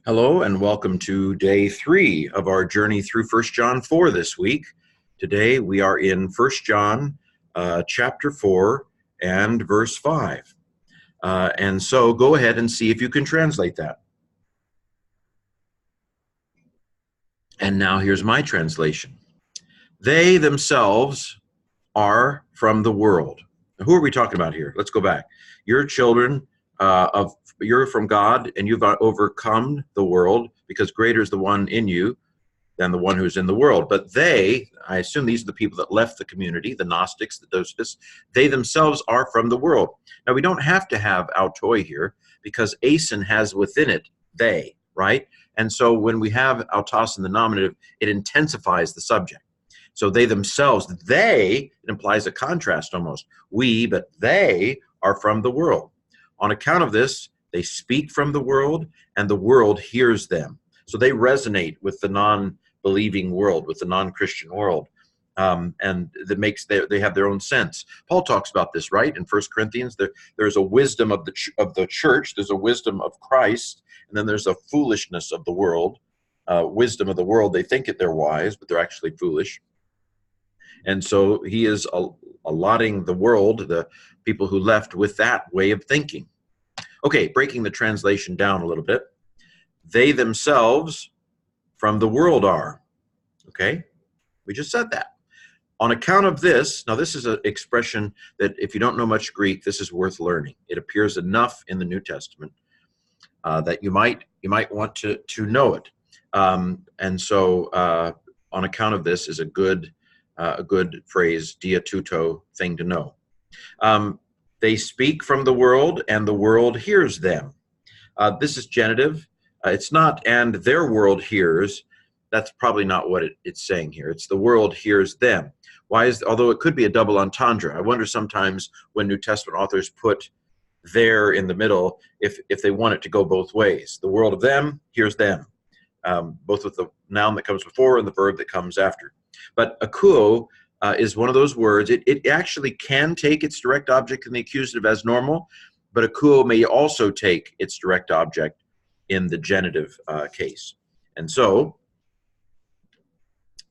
Hello and welcome to day 3 of our journey through 1 John 4 this week. Today we are in 1 John chapter 4 and verse 5. And so go ahead and see if you can translate that. And now here's my translation. They themselves are from the world. Who are we talking about here? Let's go back. You're children you're from God, and you've overcome the world, because greater is the one in you than the one who's in the world. But they, I assume these are the people that left the community, the Gnostics, the Docetists, they themselves are from the world. Now, we don't have to have autoi here, because asin has within it they, right? And so when we have autos in the nominative, it intensifies the subject. So they themselves, it implies a contrast almost. We, but they are from the world. On account of this, they speak from the world, and the world hears them. So they resonate with the non-believing world, with the non-Christian world, and that makes they have their own sense. Paul talks about this, right? In 1 Corinthians, there's a wisdom of the church, there's a wisdom of Christ, and then there's a foolishness of the world. Wisdom of the world, they think they're wise, but they're actually foolish. And so he is allotting the world, the people who left, with that way of thinking. Okay, breaking the translation down a little bit. They themselves from the world are. Okay, we just said that. On account of this, now this is an expression that if you don't know much Greek, this is worth learning. It appears enough in the New Testament that you might want to know it. And so on account of this is a good phrase, dia tuto, thing to know. They speak from the world, and the world hears them. This is genitive. It's not, and their world hears. That's probably not what it's saying here. It's the world hears them. Although it could be a double entendre. I wonder sometimes when New Testament authors put there in the middle, if they want it to go both ways. The world of them hears them, both with the noun that comes before and the verb that comes after. But akuo is one of those words. It actually can take its direct object in the accusative as normal, but akuo may also take its direct object in the genitive case. And so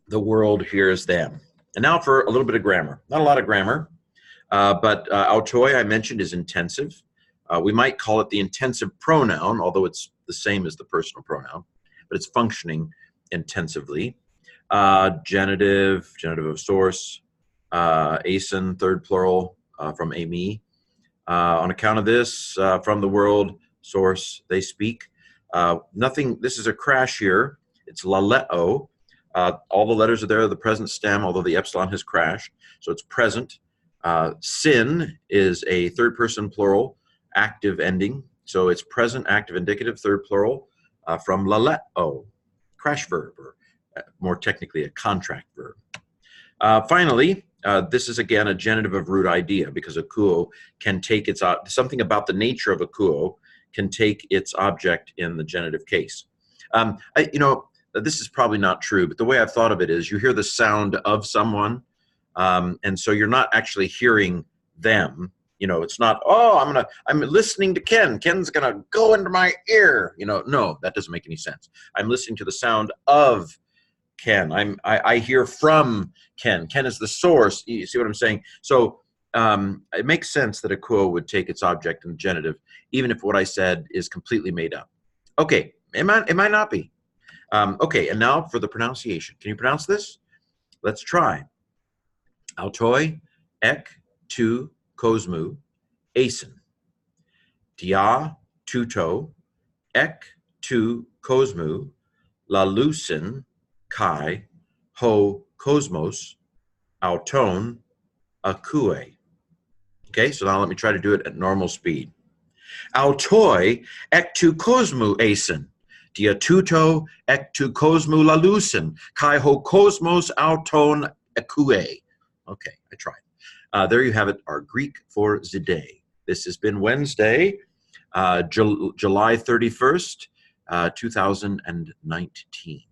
the world hears them. And now for a little bit of grammar. Not a lot of grammar, but autoi, I mentioned, is intensive. We might call it the intensive pronoun, although it's the same as the personal pronoun, but it's functioning intensively. Genitive of source, asin, third plural, from ami. On account of this, from the world, source, they speak. This is a crash here. It's laleo. All the letters are there, the present stem, although the epsilon has crashed. So it's present. Sin is a third person plural, active ending. So it's present, active, indicative, third plural, from laleo, crash verb, or more technically a contract verb. Finally, this is again a genitive of root idea, because akuo can take its something about the nature of akuo can take its object in the genitive case. This is probably not true, but the way I've thought of it is you hear the sound of someone, and so you're not actually hearing them. It's not, I'm listening to Ken. Ken's gonna go into my ear. No, that doesn't make any sense. I'm listening to the sound of Ken. I hear from Ken. Ken is the source. You see what I'm saying? So it makes sense that akuo would take its object in the genitive, even if what I said is completely made up. Okay, it might not be. Okay, and now for the pronunciation. Can you pronounce this? Let's try. Autoi, ek, tu, kosmu, asin. Dia, tuto, ek, tu, kosmu, lalusin, kai, ho, cosmos, auton, akue. Okay, so now let me try to do it at normal speed. Autoi, ek tu kosmu asin. Dia tuto, ek tu kosmu lalusin, kai ho cosmos auton akue. Okay, I tried. There you have it, our Greek for the day. This has been Wednesday, July 31st, 2019.